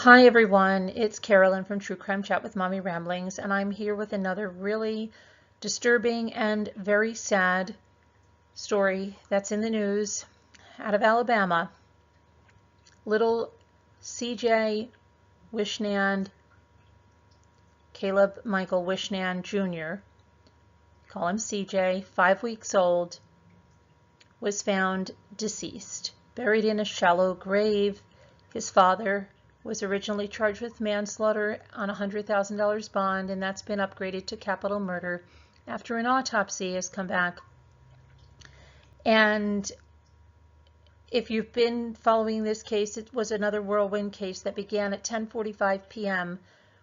Hi everyone, it's Carolyn from True Crime Chat with Mommy Ramblings, and I'm here with another really disturbing and very sad story that's in the news out of Alabama. Little C.J. Whisnand, Caleb Michael Whisnand Jr., call him C.J., 5 weeks old, was found deceased, buried in a shallow grave. His father was originally charged with manslaughter on a $100,000 bond, and that's been upgraded to capital murder after an autopsy has come back. And if you've been following this case, it was another whirlwind case that began at 10:45 p.m.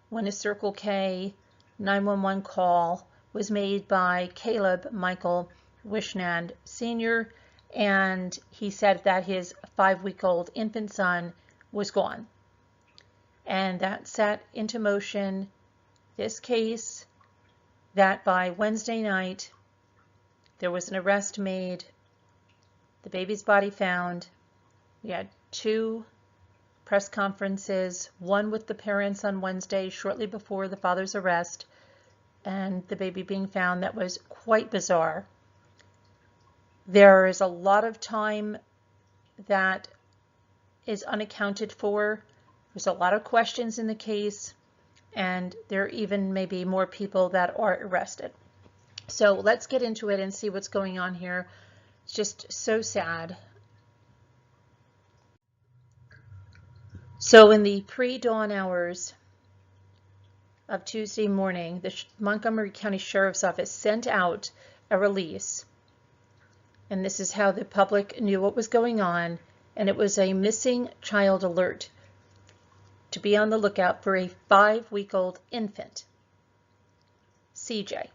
when a Circle K 911 call was made by Caleb Michael Whisnand Sr., and he said that his 5-week-old infant son was gone. And that set into motion this case that by Wednesday night there was an arrest made, the baby's body found. We had 2 press conferences, one with the parents on Wednesday shortly before the father's arrest and the baby being found. That was quite bizarre. There is a lot of time that is unaccounted for. There's a lot of questions in the case, and there even may be more people that are arrested. So let's get into it and see what's going on here. It's just so sad. So in the pre-dawn hours of Tuesday morning, the Montgomery County Sheriff's Office sent out a release, and this is how the public knew what was going on, and it was a missing child alert to be on the lookout for a 5-week-old infant, CJ.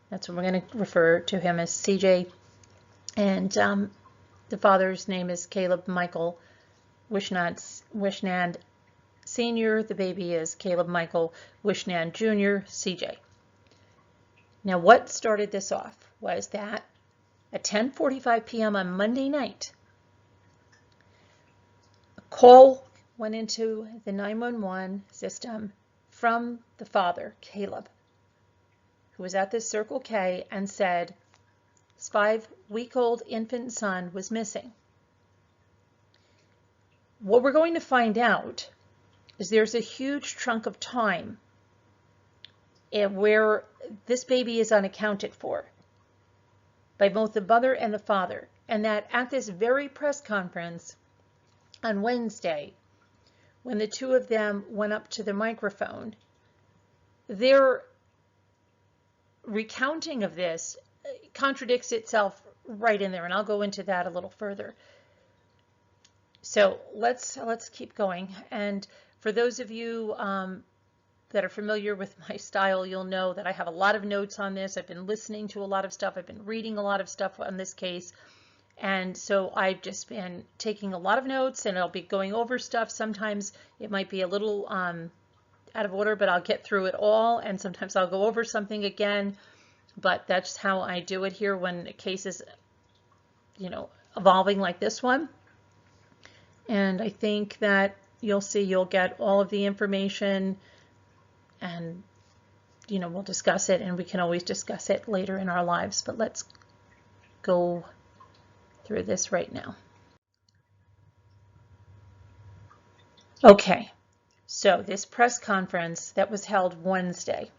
That's what we're going to refer to him as, CJ. And the father's name is Caleb Michael Whisnand Sr. The baby is Caleb Michael Whisnand Jr., CJ. Now, what started this off was that at 10:45 p.m. on Monday night, a call went into the 911 system from the father, Caleb, who was at this Circle K, and said his 5-week-old infant son was missing. What we're going to find out is there's a huge chunk of time where this baby is unaccounted for by both the mother and the father, and that at this very press conference on Wednesday, when the 2 of them went up to the microphone, their recounting of this contradicts itself right in there, and I'll go into that a little further. So let's keep going. And for those of you that are familiar with my style, you'll know that I have a lot of notes on this. I've been listening to a lot of stuff. I've been reading a lot of stuff on this case. And so I've just been taking a lot of notes, and I'll be going over stuff. Sometimes it might be a little out of order, but I'll get through it all. And sometimes I'll go over something again. But that's how I do it here when a case is, evolving like this one. And I think that you'll see you'll get all of the information, and, we'll discuss it, and we can always discuss it later in our lives. But let's go through this right now. Okay, so this press conference that was held Wednesday,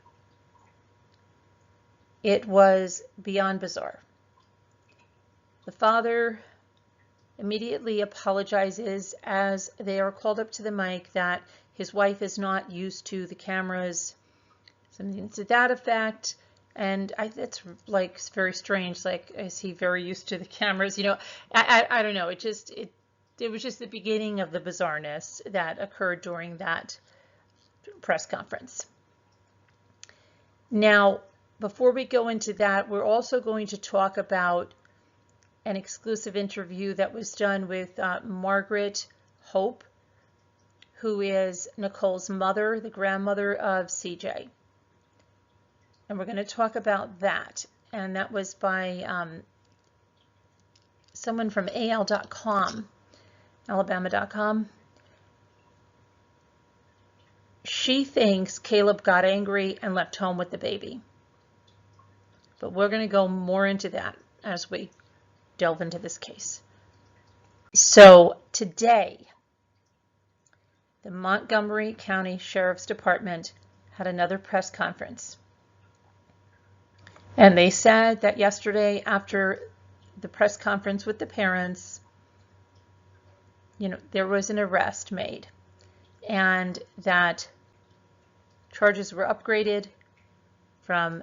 it was beyond bizarre. The father immediately apologizes as they are called up to the mic that his wife is not used to the cameras, something to that effect. And it's like very strange. Like, is he very used to the cameras? I don't know. It was just the beginning of the bizarreness that occurred during that press conference. Now, before we go into that, we're also going to talk about an exclusive interview that was done with Margaret Hope, who is Nicole's mother, the grandmother of CJ. And we're going to talk about that. And that was by someone from AL.com, Alabama.com. she thinks Caleb got angry and left home with the baby. But we're going to go more into that as we delve into this case. So today, the Montgomery County Sheriff's Department had another press conference. And they said that yesterday, after the press conference with the parents, there was an arrest made, and that charges were upgraded from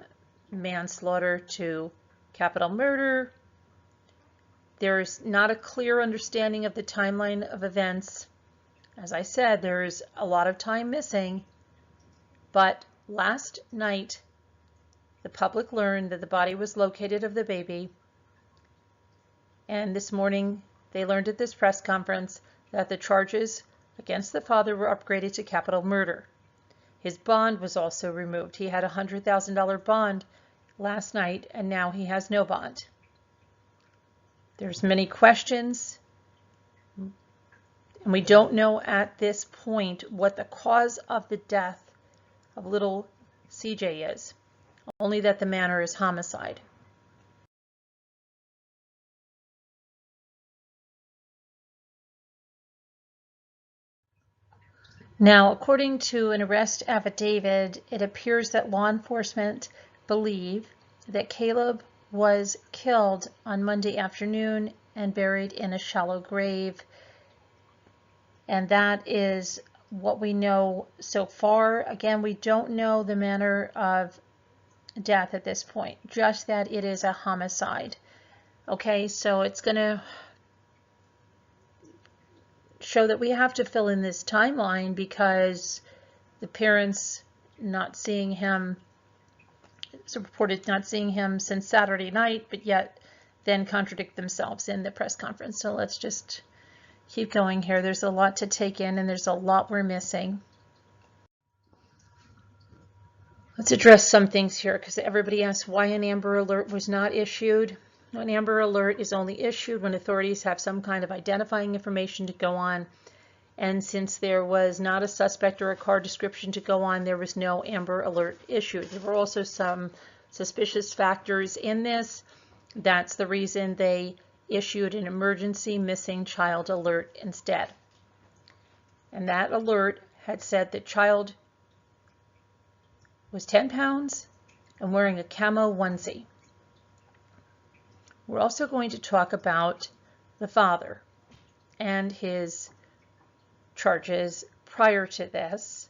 manslaughter to capital murder. There's not a clear understanding of the timeline of events. As I said, there's a lot of time missing, but last night the public learned that the body was located of the baby, and this morning they learned at this press conference that the charges against the father were upgraded to capital murder. His bond was also removed. He had a $100,000 bond last night, and now he has no bond. There's many questions, and we don't know at this point what the cause of the death of little CJ is, only that the manner is homicide. Now, according to an arrest affidavit, it appears that law enforcement believe that Caleb was killed on Monday afternoon and buried in a shallow grave. And that is what we know so far. Again, we don't know the manner of death at this point, just that it is a homicide. Okay, so it's going to show that we have to fill in this timeline, because the parents not seeing him, it's reported not seeing him since Saturday night, but yet then contradict themselves in the press conference. So let's just keep going here. There's a lot to take in, and there's a lot we're missing. Let's address some things here, because everybody asks why an Amber Alert was not issued. An Amber Alert is only issued when authorities have some kind of identifying information to go on. And since there was not a suspect or a car description to go on, there was no Amber Alert issued. There were also some suspicious factors in this. That's the reason they issued an emergency missing child alert instead. And that alert had said that child was 10 pounds and wearing a camo onesie. We're also going to talk about the father and his charges prior to this,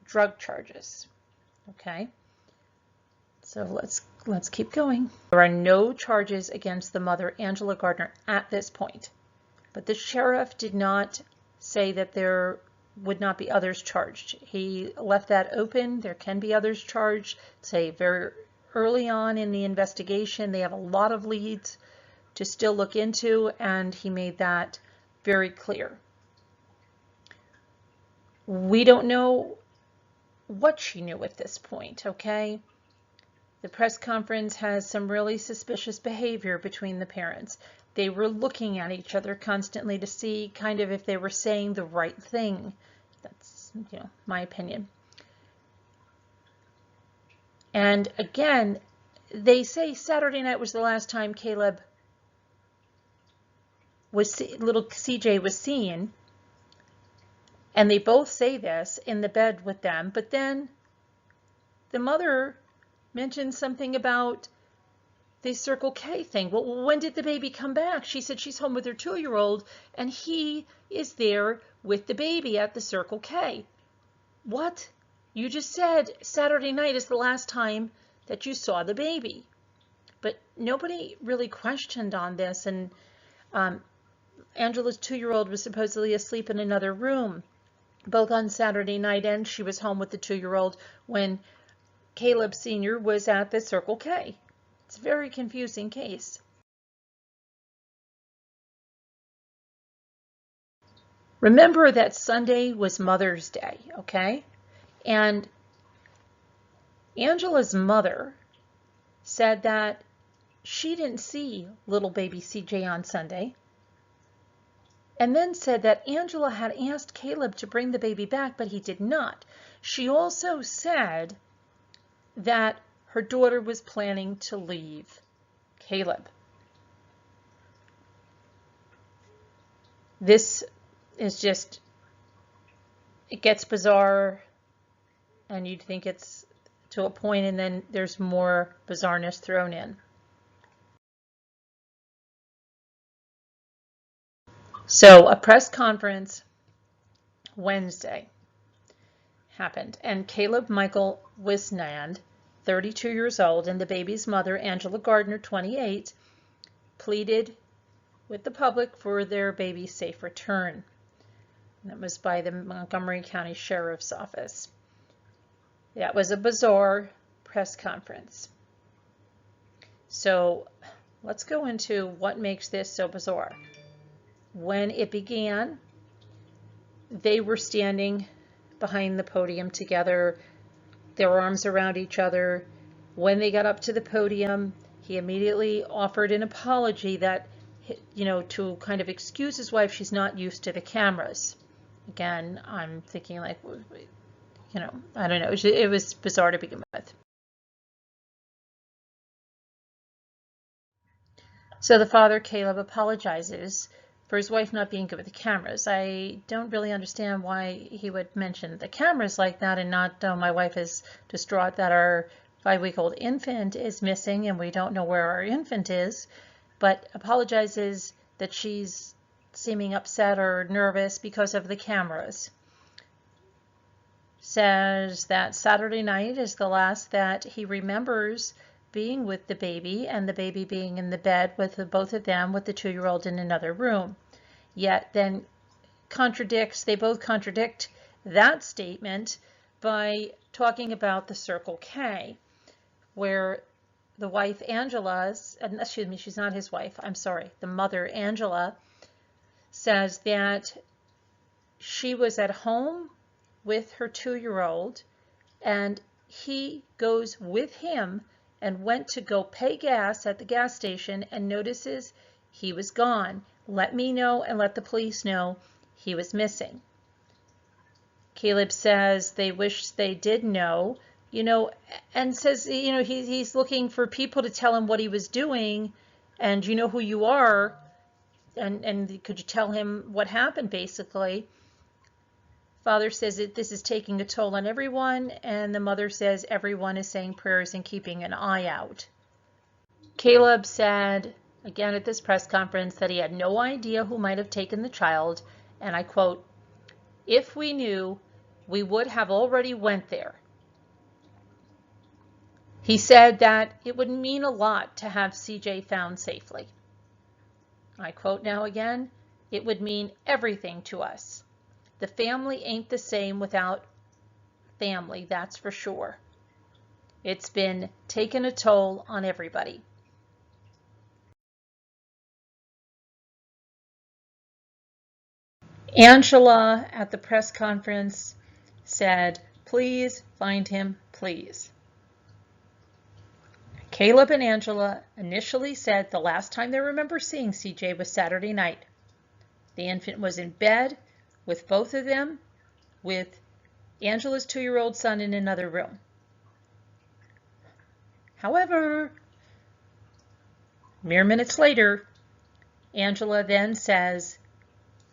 drug charges. Okay, so let's keep going. There are no charges against the mother, Angela Gardner, at this point, but the sheriff did not say that there would not be others charged. He left that open. There can be others charged. Say very early on in the investigation, they have a lot of leads to still look into, and he made that very clear. We don't know what she knew at this point, okay? The press conference has some really suspicious behavior between the parents. They were looking at each other constantly to see kind of if they were saying the right thing. That's, my opinion. And again, they say Saturday night was the last time little CJ was seen. And they both say this in the bed with them, but then the mother mentioned something about the Circle K thing. Well, when did the baby come back? She said she's home with her 2-year-old, and he is there with the baby at the Circle K. What? You just said Saturday night is the last time that you saw the baby. But nobody really questioned on this, and Angela's 2-year-old was supposedly asleep in another room, both on Saturday night, and she was home with the 2-year-old when Caleb Sr. was at the Circle K. It's a very confusing case. Remember that Sunday was Mother's Day, okay? And Angela's mother said that she didn't see little baby CJ on Sunday. and then said that Angela had asked Caleb to bring the baby back, but he did not. She also said that her daughter was planning to leave Caleb. This is just, it gets bizarre, and you'd think it's to a point, and then there's more bizarreness thrown in. So a press conference Wednesday happened, and Caleb Michael Whisnand, 32 years old, and the baby's mother, Angela Gardner, 28, pleaded with the public for their baby's safe return. And that was by the Montgomery County Sheriff's Office. That was a bizarre press conference. So let's go into what makes this so bizarre. When it began, they were standing behind the podium together, their arms around each other. When they got up to the podium, he immediately offered an apology that, to kind of excuse his wife. She's not used to the cameras. Again, I'm thinking like, I don't know. It was bizarre to begin with. So the father, Caleb, apologizes for his wife not being good with the cameras. I don't really understand why he would mention the cameras like that and not, my wife is distraught that our 5-week-old infant is missing and we don't know where our infant is, but apologizes that she's seeming upset or nervous because of the cameras. Says that Saturday night is the last that he remembers being with the baby, and the baby being in the bed with both of them, with the 2-year-old in another room. Yet then they both contradict that statement by talking about the Circle K, where the wife Angela's, excuse me, she's not his wife, I'm sorry, the mother Angela says that she was at home with her 2-year-old and he goes with him and went to go pay gas at the gas station and notices he was gone. Let me know and let the police know he was missing. Caleb says they wish they did know, and says, he's looking for people to tell him what he was doing, and you know who you are, and could you tell him what happened, basically. Father says that this is taking a toll on everyone, and the mother says everyone is saying prayers and keeping an eye out. Caleb said, again at this press conference, that he had no idea who might have taken the child, and I quote, "If we knew, we would have already went there." He said that it would mean a lot to have CJ found safely. I quote now again, "It would mean everything to us. The family ain't the same without family, that's for sure. It's been taking a toll on everybody." Angela at the press conference said, "Please find him, please." Caleb and Angela initially said the last time they remember seeing CJ was Saturday night. The infant was in bed with both of them, with Angela's 2-year-old son in another room. However, mere minutes later, Angela then says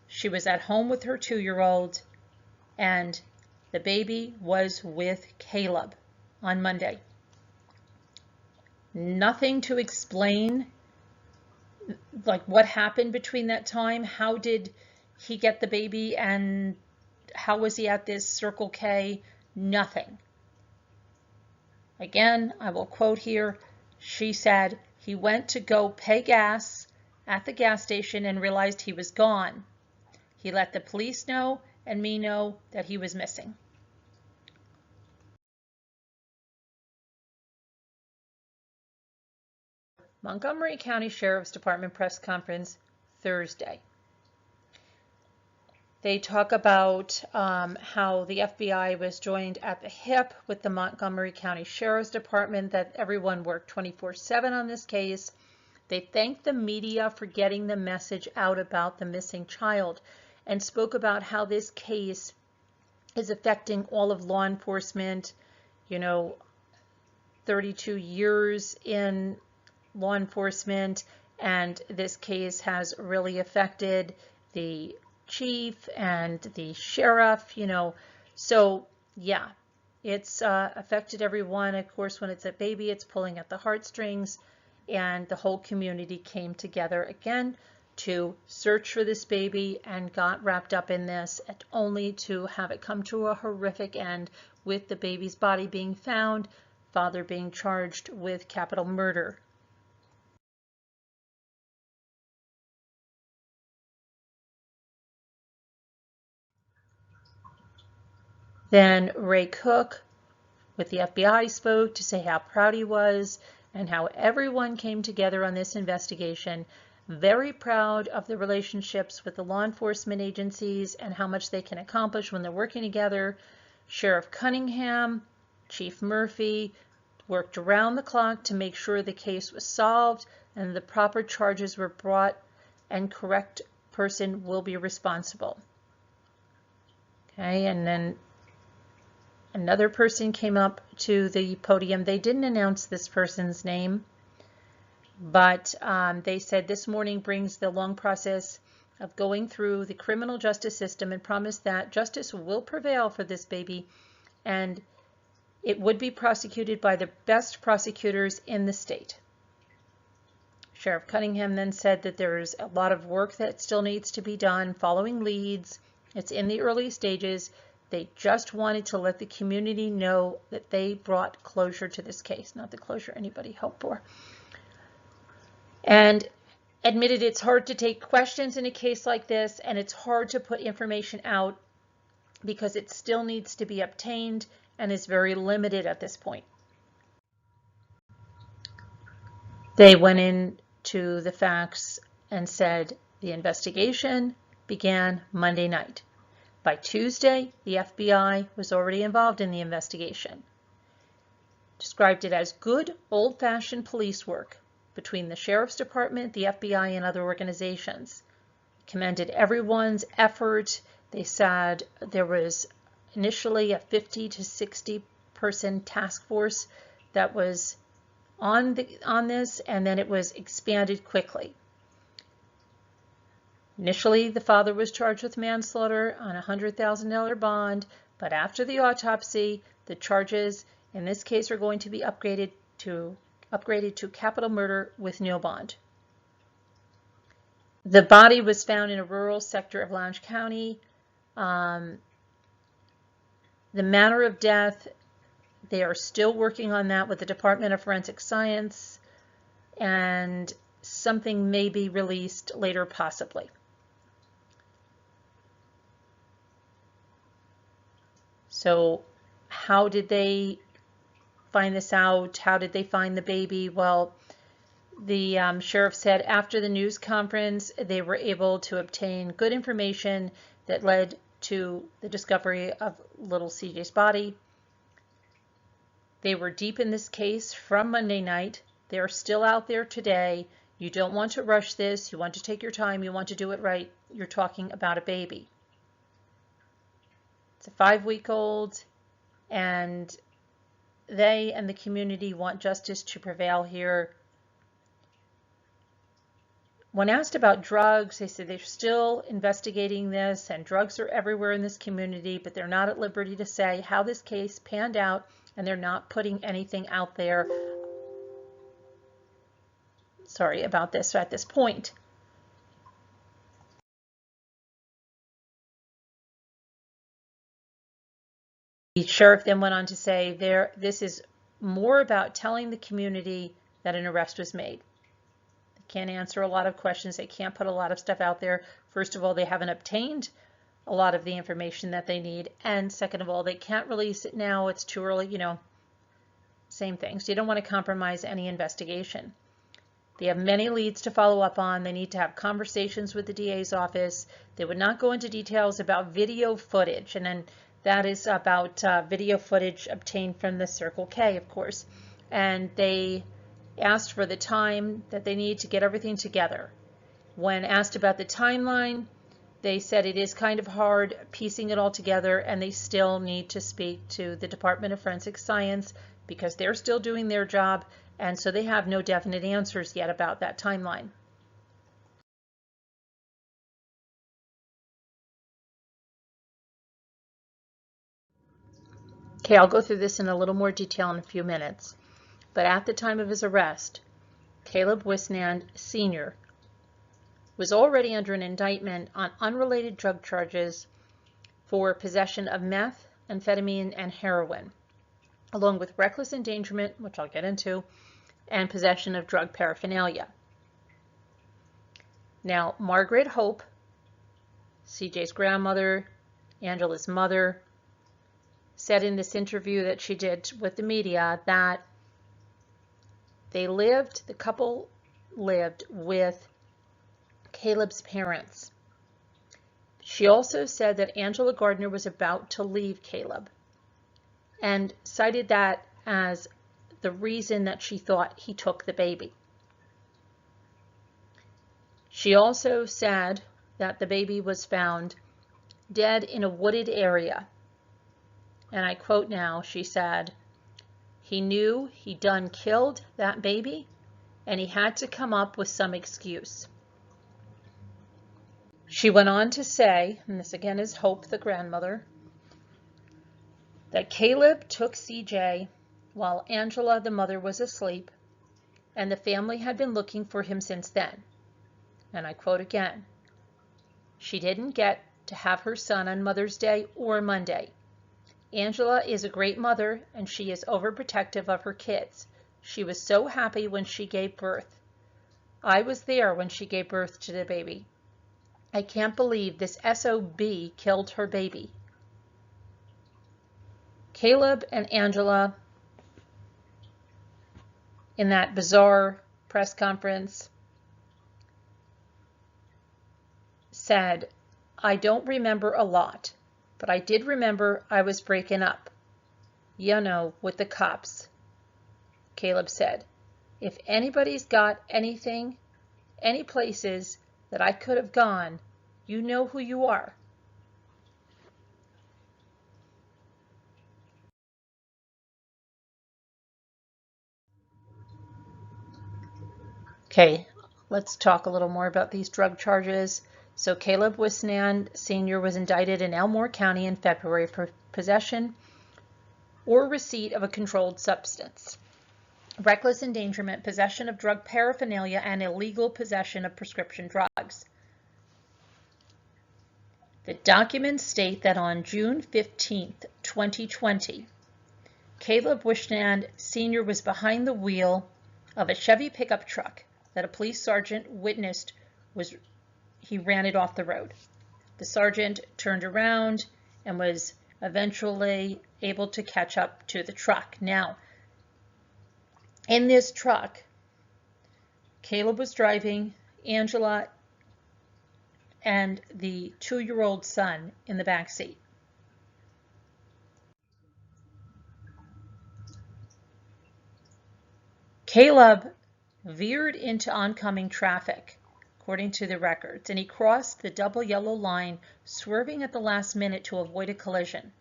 she was at home with her 2-year-old and the baby was with Caleb on Monday. Nothing to explain like what happened between that time. How did he get the baby and how was he at this Circle K? Nothing. Again, I will quote here. She said he went to go pay gas at the gas station and realized he was gone. He let the police know and me know that he was missing. Montgomery County Sheriff's Department press conference Thursday. They talk about how the FBI was joined at the hip with the Montgomery County Sheriff's Department, that everyone worked 24/7 on this case. They thanked the media for getting the message out about the missing child and spoke about how this case is affecting all of law enforcement, 32 years in law enforcement, and this case has really affected the chief and the sheriff, so yeah, it's affected everyone. Of course, when it's a baby, it's pulling at the heartstrings, and the whole community came together again to search for this baby and got wrapped up in this, only to have it come to a horrific end with the baby's body being found, father being charged with capital murder. Then Ray Cook with the FBI spoke to say how proud he was and how everyone came together on this investigation, very proud of the relationships with the law enforcement agencies and how much they can accomplish when they're working together. Sheriff Cunningham, Chief Murphy worked around the clock to make sure the case was solved and the proper charges were brought and correct person will be responsible. Okay, and then another person came up to the podium. They didn't announce this person's name, but they said this morning brings the long process of going through the criminal justice system and promised that justice will prevail for this baby and it would be prosecuted by the best prosecutors in the state. Sheriff Cunningham then said that there's a lot of work that still needs to be done following leads. It's in the early stages. They just wanted to let the community know that they brought closure to this case, not the closure anybody hoped for. And admitted it's hard to take questions in a case like this, and it's hard to put information out because it still needs to be obtained and is very limited at this point. They went into the facts and said the investigation began Monday night. By Tuesday, the FBI was already involved in the investigation. Described it as good old-fashioned police work between the Sheriff's Department, the FBI, and other organizations. Commended everyone's effort. They said there was initially a 50 to 60 person task force that was on this, and then it was expanded quickly. Initially, the father was charged with manslaughter on a $100,000 bond, but after the autopsy, the charges in this case are going to be upgraded to capital murder with no bond. The body was found in a rural sector of Lowndes County. The manner of death, they are still working on that with the Department of Forensic Science, and something may be released later possibly. So how did they find this out? How did they find the baby? Well, the sheriff said after the news conference, they were able to obtain good information that led to the discovery of little CJ's body. They were deep in this case from Monday night. They're still out there today. You don't want to rush this. You want to take your time. You want to do it right. You're talking about a baby. It's a 5-week-old, and they and the community want justice to prevail here. When asked about drugs, they said they're still investigating this, and drugs are everywhere in this community, but they're not at liberty to say how this case panned out, and they're not putting anything out there, about this at this point. The sheriff then went on to say this is more about telling the community that an arrest was made. They can't answer a lot of questions. They can't put a lot of stuff out there. First of all, they haven't obtained a lot of the information that they need. And second of all, they can't release it now. It's too early, same thing. So you don't want to compromise any investigation. They have many leads to follow up on. They need to have conversations with the DA's office. They would not go into details about video footage. And then that is about video footage obtained from the Circle K, of course. And they asked for the time that they need to get everything together. When asked about the timeline, they said it is kind of hard piecing it all together, and they still need to speak to the Department of Forensic Science because they're still doing their job, and so they have no definite answers yet about that timeline. Okay, I'll go through this in a little more detail in a few minutes. But at the time of his arrest, Caleb Whisnand Sr. was already under an indictment on unrelated drug charges for possession of meth, amphetamine, and heroin, along with reckless endangerment, which I'll get into, and possession of drug paraphernalia. Now, Margaret Hope, CJ's grandmother, Angela's mother, said in this interview that she did with the media that the couple lived with Caleb's parents. She also said that Angela Gardner was about to leave Caleb and cited that as the reason that she thought he took the baby. She also said that the baby was found dead in a wooded area. And I quote now, she said, "He knew he done killed that baby, and he had to come up with some excuse." She went on to say, and this again is Hope, the grandmother, that Caleb took CJ while Angela, the mother, was asleep, and the family had been looking for him since then. And I quote again, "She didn't get to have her son on Mother's Day or Monday. Angela is a great mother, and she is overprotective of her kids. She was so happy when she gave birth. I was there when she gave birth to the baby. I can't believe this SOB killed her baby." Caleb and Angela, in that bizarre press conference, said, "I don't remember a lot, but I did remember I was breaking up, with the cops." Caleb said, "If anybody's got anything, any places that I could have gone, you know who you are." Okay, let's talk a little more about these drug charges. So Caleb Whisnand Sr. was indicted in Elmore County in February for possession or receipt of a controlled substance, reckless endangerment, possession of drug paraphernalia, and illegal possession of prescription drugs. The documents state that on June 15, 2020, Caleb Whisnand Sr. was behind the wheel of a Chevy pickup truck that a police sergeant witnessed he ran it off the road. The sergeant turned around and was eventually able to catch up to the truck. Now, in this truck, Caleb was driving, Angela and the 2-year-old son in the back seat. Caleb veered into oncoming traffic, according to the records, and he crossed the double yellow line, swerving at the last minute to avoid a collision.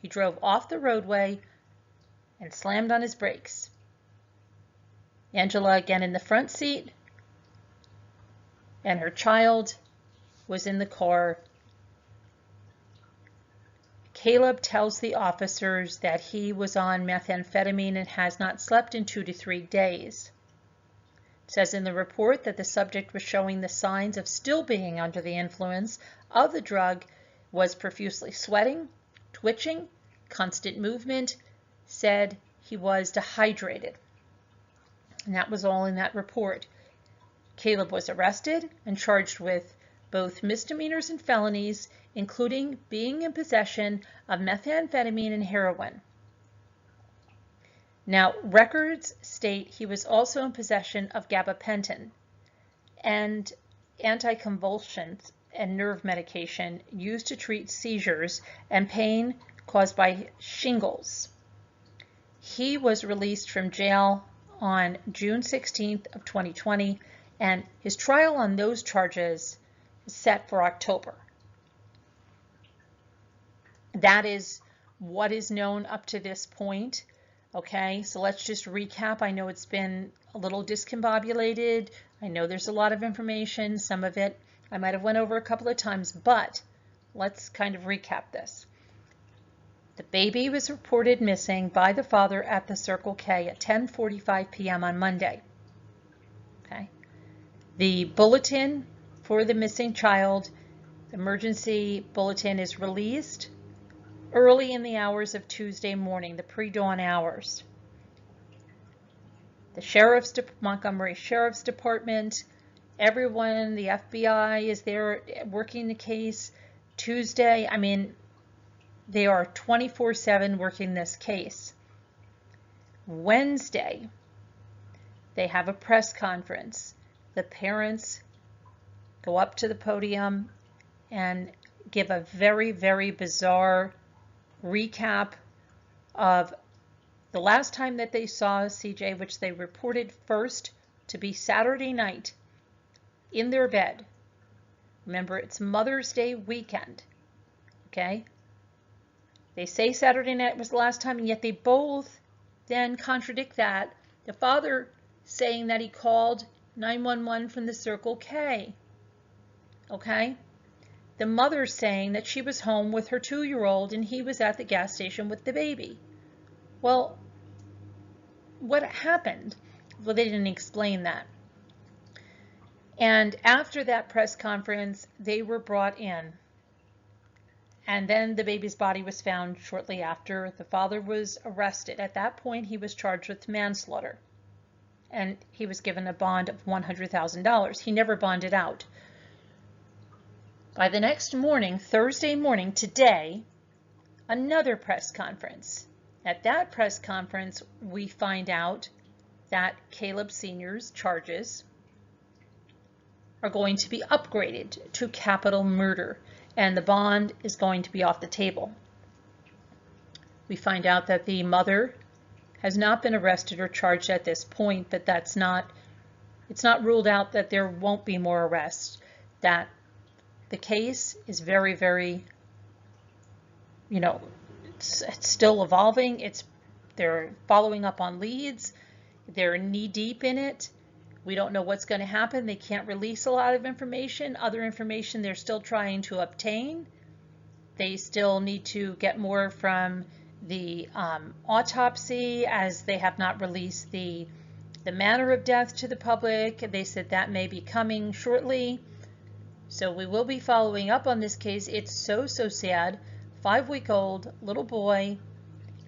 He drove off the roadway and slammed on his brakes. Angela, again in the front seat, and her child was in the car. Caleb tells the officers that he was on methamphetamine and has not slept in 2 to 3 days. It says in the report that the subject was showing the signs of still being under the influence of the drug, was profusely sweating, twitching, constant movement, said he was dehydrated. And that was all in that report. Caleb was arrested and charged with both misdemeanors and felonies, including being in possession of methamphetamine and heroin. Now, records state he was also in possession of gabapentin and anticonvulsants and nerve medication used to treat seizures and pain caused by shingles. He was released from jail on June 16th of 2020, and his trial on those charges is set for October. That is what is known up to this point. Okay, so let's just recap. I know it's been a little discombobulated. I know there's a lot of information. Some of it I might have went over a couple of times, but let's kind of recap this. The baby was reported missing by the father at the Circle K at 10:45 p.m. on Monday. Okay. The bulletin for the missing child, the emergency bulletin, is released early in the hours of Tuesday morning, the pre-dawn hours. The Montgomery Sheriff's Department, everyone, the FBI is there working the case. Tuesday, I mean, they are 24/7 working this case. Wednesday, they have a press conference. The parents go up to the podium and give a very, very bizarre recap of the last time that they saw CJ, which they reported first to be Saturday night in their bed. Remember, it's Mother's Day weekend, okay? They say Saturday night was the last time, and yet they both then contradict that. The father saying that he called 911 from the Circle K, okay? The mother saying that she was home with her 2-year-old and he was at the gas station with the baby. Well, what happened? Well, they didn't explain that. And after that press conference, they were brought in. And then the baby's body was found shortly after. The father was arrested. At that point, he was charged with manslaughter. And he was given a bond of $100,000. He never bonded out. By the next morning, Thursday morning, today, another press conference. At that press conference, we find out that Caleb Sr.'s charges are going to be upgraded to capital murder, and the bond is going to be off the table. We find out that the mother has not been arrested or charged at this point, but it's not ruled out that there won't be more arrests. That the case is very, very, it's still evolving. They're following up on leads. They're knee deep in it. We don't know what's going to happen. They can't release a lot of information. Other information they're still trying to obtain. They still need to get more from the autopsy, as they have not released the manner of death to the public. They said that may be coming shortly. So we will be following up on this case. It's so, so sad. 5-week-old little boy,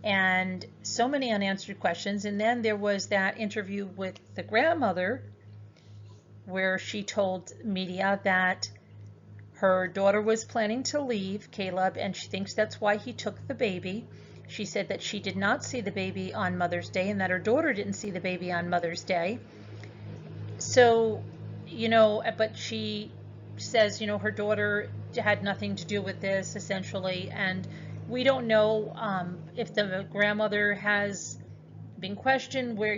and so many unanswered questions. And then there was that interview with the grandmother where she told media that her daughter was planning to leave Caleb, and she thinks that's why he took the baby. She said that she did not see the baby on Mother's Day and that her daughter didn't see the baby on Mother's Day. So, but she says, her daughter had nothing to do with this, essentially, and we don't know if the grandmother has been questioned, where,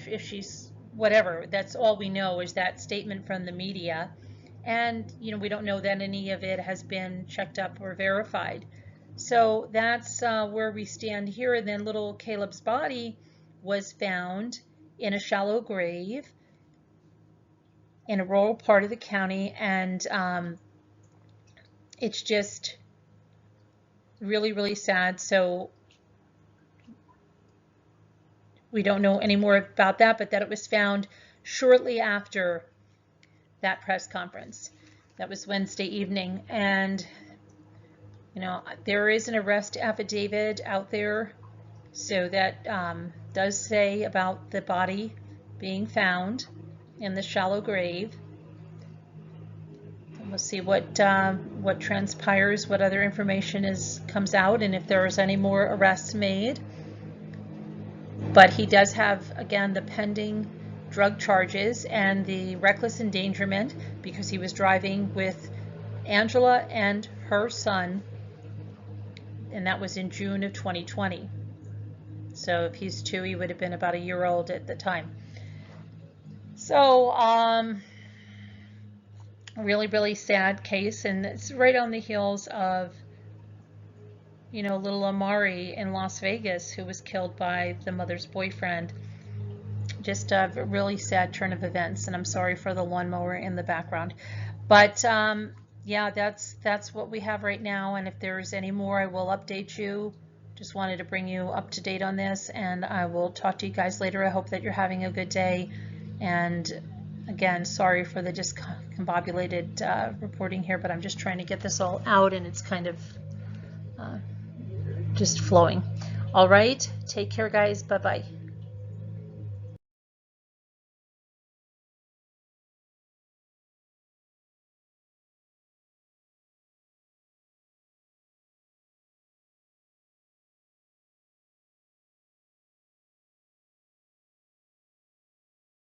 if she's whatever. That's all we know is that statement from the media, and we don't know that any of it has been checked up or verified. So that's where we stand here. And then little Caleb's body was found in a shallow grave in a rural part of the county, and it's just really, really sad. So we don't know any more about that, but that it was found shortly after that press conference. That was Wednesday evening, and there is an arrest affidavit out there, so that does say about the body being found in the shallow grave. And we'll see what transpires, what other information comes out, and if there is any more arrests made. But he does have, again, the pending drug charges and the reckless endangerment, because he was driving with Angela and her son, and that was in June of 2020. So if he's 2, he would have been about a year old at the time. So, really, really sad case, and it's right on the heels of, you know, little Amari in Las Vegas, who was killed by the mother's boyfriend. Just a really sad turn of events, and I'm sorry for the lawnmower in the background. But yeah, that's what we have right now, and if there's any more, I will update you. Just wanted to bring you up to date on this, and I will talk to you guys later. I hope that you're having a good day, and again, sorry for the discombobulated reporting here, but I'm just trying to get this all out, and it's kind of just flowing. All right, take care, guys. Bye-bye.